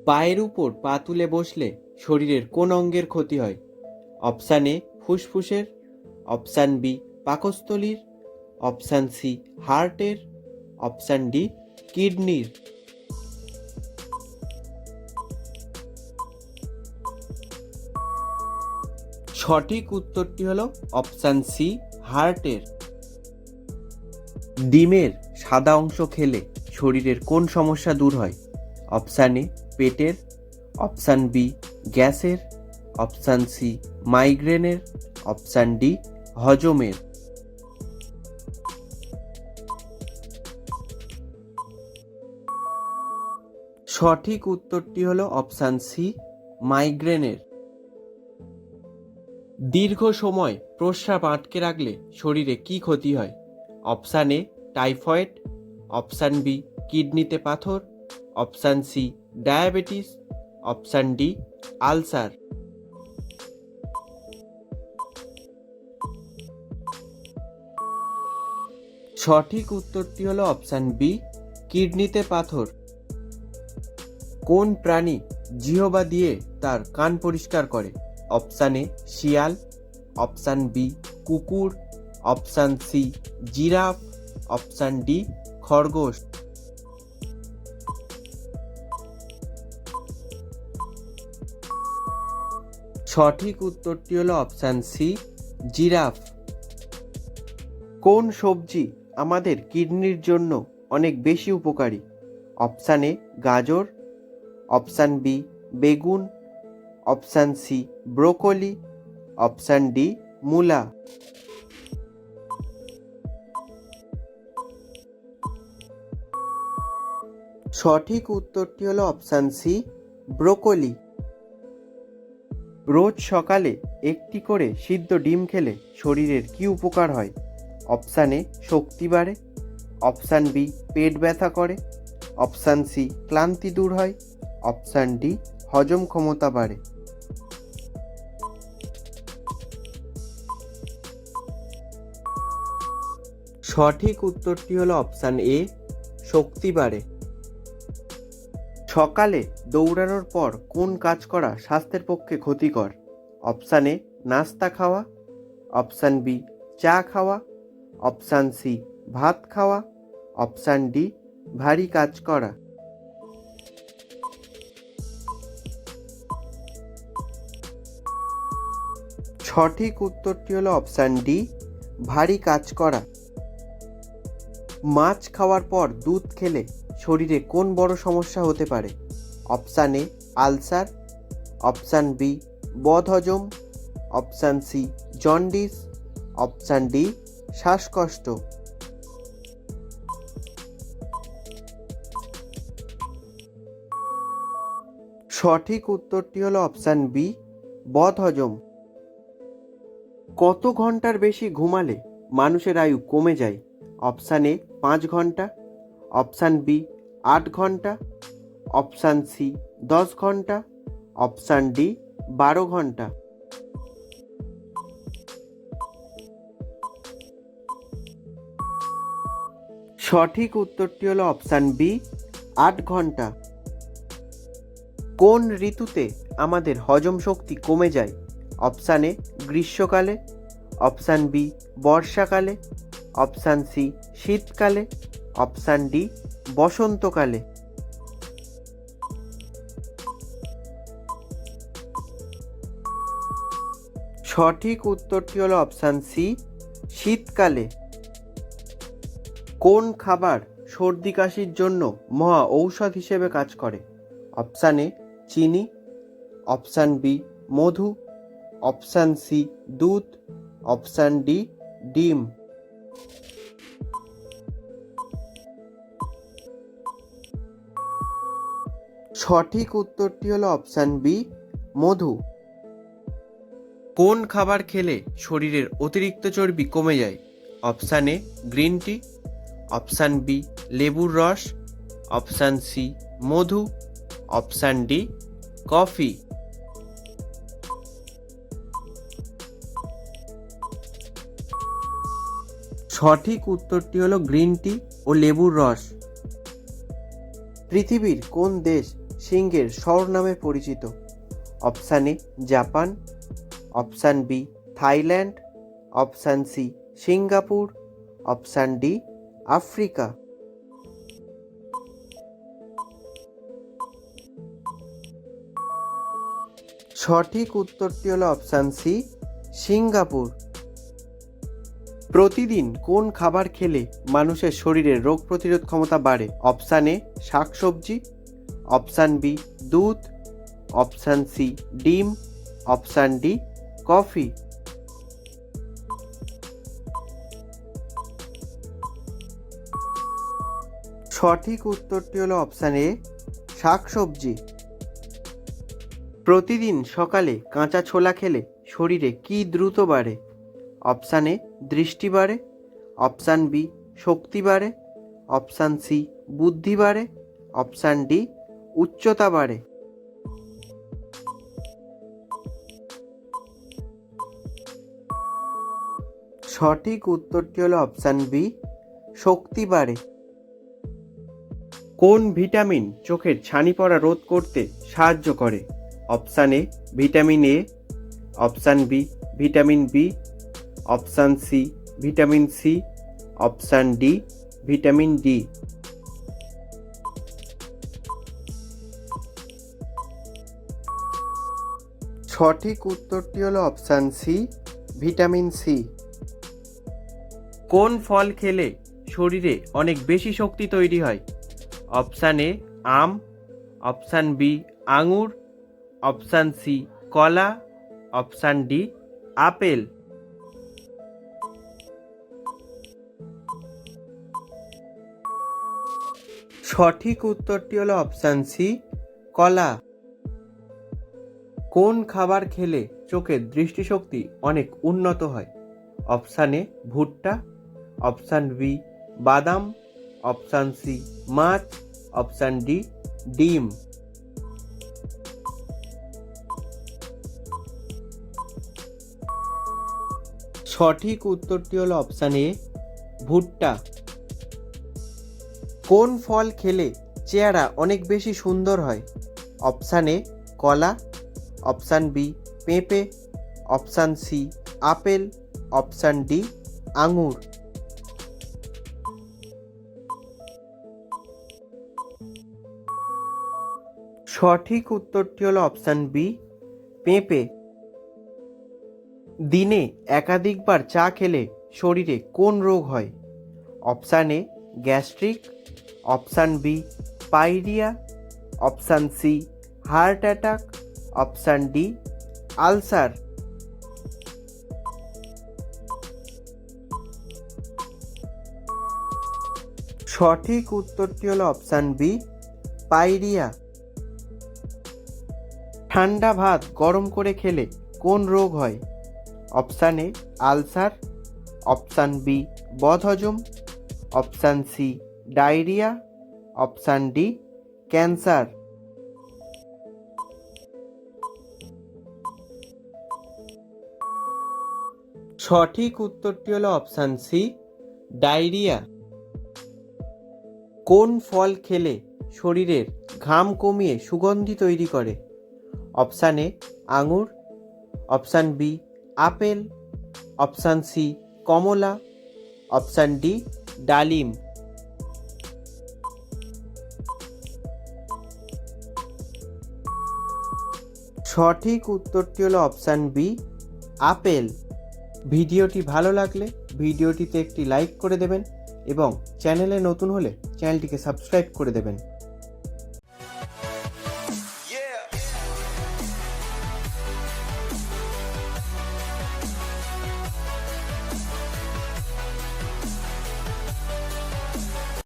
পায়ের উপর পা তুলে বসলে শরীরের কোন অঙ্গের ক্ষতি হয়? অপশান এ ফুসফুসের, অপশান বি পাকস্থলীর, অপশান সি হার্টের, অপশান ডি কিডনির। সঠিক উত্তরটি হলো অপশান সি হার্টের। ডিমের সাদা অংশ খেলে শরীরের কোন সমস্যা দূর হয়? অপশান এ পেটের, অপশান বি গ্যাসের, অপশান সি মাইগ্রেনের, অপশান ডি হজমের। সঠিক উত্তরটি হলো অপশান সি মাইগ্রেনের। দীর্ঘ সময় প্রস্রাব আটকে রাখলে শরীরে কি ক্ষতি হয়? Option A typhoid, option B কিডনিতে পাথর, option C diabetes, option D ulcer. সঠিক উত্তরটি হলো অপশান বি কিডনিতে পাথর। কোন প্রাণী জিহ্বা দিয়ে তার কান পরিষ্কার করে? অপশান এ শিয়াল, অপশান বি কুকুর, option C giraffe, option D খরগোশ। সঠিক উত্তরটি হলো অপশান সি জিরাফ। কোন সবজি আমাদের কিডনির জন্য অনেক বেশি উপকারী? অপশান এ গাজর, অপশান বি বেগুন, option C broccoli, option D মূলা। সঠিক উত্তরটি হলো অপশান সি ব্রোকলি। রোজ সকালে একটি করে সিদ্ধ ডিম খেলে শরীরের কি উপকার হয়? অপশান এ শক্তি বাড়ে, অপশান বি পেট ব্যথা করে, অপশান সি ক্লান্তি দূর হয়, অপশান ডি হজম ক্ষমতা বাড়ে। সঠিক উত্তরটি হলো অপশান এ শক্তি বাড়ে। সকালে দৌড়ানোর পর কোন কাজ করা স্বাস্থ্যের পক্ষে ক্ষতিকর? অপশান এ নাস্তা খাওয়া, অপশান বি চা খাওয়া, অপশান সি ভাত খাওয়া, অপশান ডি ভারী কাজ করা। সঠিক উত্তরটি হলো অপশান ডি ভারী কাজ করা। মাছ খাওয়ার পর দুধ খেলে শরীরে কোন বড় সমস্যা হতে পারে? Option A ulcer, option B বদহজম, option C jaundice, option D শ্বাসকষ্ট। সঠিক উত্তরটি হলো অপশান বি বদহজম। কত ঘন্টার বেশি ঘুমালে মানুষের আয়ু কমে যায়? অপশান এ 5 ঘন্টা, অপশান বি 8 ঘন্টা, অপশান সি 10 ঘন্টা, অপশান ডি 12 ঘন্টা। সঠিক উত্তরটি হলো অপশান বি 8 ঘন্টা। কোন ঋতুতে আমাদের হজম শক্তি কমে যায়? অপশান এ গ্রীষ্মকালে, অপশান বি বর্ষাকালে, অপশান সি শীতকালে, অপশান ডি বসন্তকালে। সঠিক উত্তরটি হলো অপশান সি শীতকালে। কোন খাবার সর্দি কাশির জন্য মহা ঔষধ হিসেবে কাজ করে? অপশান এ চিনি, অপশান বি মধু, অপশান সি দুধ, অপশান ডি ডিম। সঠিক উত্তরটি হলো অপশান বি মধু। কোন খাবার খেলে শরীরের অতিরিক্ত চর্বি কমে যায়? Option A green tea, option B লেবুর রস, অপশান সি মধু, অপশান ডি কফি। সঠিক উত্তরটি হলো গ্রিন টি ও লেবুর রস। পৃথিবীর কোন দেশ সিংহের শহর নামে পরিচিত? Option A Japan, option B Thailand, option C Singapore, option D Africa. সঠিক উত্তরটি হলো অপশান সি সিঙ্গাপুর। প্রতিদিন কোন খাবার খেলে মানুষের শরীরে রোগ প্রতিরোধ ক্ষমতা বাড়ে? অপশান এ শাকসবজি, অপশান বি দুধ, অপশান সি ডিম, অপশান ডি কফি। সঠিক উত্তরটি হলো অপশান এ শাকসবজি। প্রতিদিন সকালে কাঁচা ছোলা খেলে শরীরে কি দ্রুত বাড়ে? অপশান এ দৃষ্টি বাড়ে, অপশান বি শক্তি বাড়ে, অপশান সি বুদ্ধি বাড়ে, অপশান ডি উচ্চতা বাড়ে। সঠিক উত্তরটি হলো অপশান বি শক্তি বাড়ে। কোন ভিটামিন চোখের ছানি পড়া রোধ করতে সাহায্য করে? Option A vitamin A, option B vitamin B, option C vitamin C, option D vitamin D. সঠিক উত্তরটি হলো অপশান সি ভিটামিন সি। কোন ফল খেলে শরীরে অনেক বেশি শক্তি তৈরি হয়? অপশান এ আম, অপশান বি আঙুর, অপশান সি কলা, অপশান ডি আপেল। সঠিক উত্তরটি হলো অপশান সি কলা। কোন খাবার খেলে চোখের দৃষ্টিশক্তি অনেক উন্নত হয়? অপশান এ ভুট্টা, অপশান বি বাদাম, অপশান সি মাছ, অপশান ডি ডিম। সঠিক উত্তরটি হলো অপশান এ ভুট্টা। কোন ফল খেলে চেহারা অনেক বেশি সুন্দর হয়? অপশান এ কলা, অপশান বি পেঁপে, option C apple, option D আঙুর। সঠিক উত্তরটি হলো অপশান বি পেঁপে। দিনে একাধিকবার চা খেলে শরীরে কোন রোগ হয়? Option A gastric, option B pyorrhoea, option C heart attack, option D ulcer. সঠিক উত্তরটি হলো অপশান বি পাইরিয়া। ঠান্ডা ভাত গরম করে খেলে কোন রোগ হয়? Option A ulcer, option B বদহজম, option C diarrhoea, option D cancer. সঠিক উত্তরটি হলো অপশান সি ডায়রিয়া। কোন ফল খেলে শরীরের ঘাম কমিয়ে সুগন্ধি তৈরি করে? অপশান এ আঙুর, option B apple, option C কমলা, অপশান ডি ডালিম। সঠিক উত্তরটি হলো অপশান বি আপেল। ভিডিওটি ভালো লাগলে ভিডিওটিতে একটি লাইক করে দেবেন এবং চ্যানেলে নতুন হলে চ্যানেলটিকে সাবস্ক্রাইব করে দেবেন।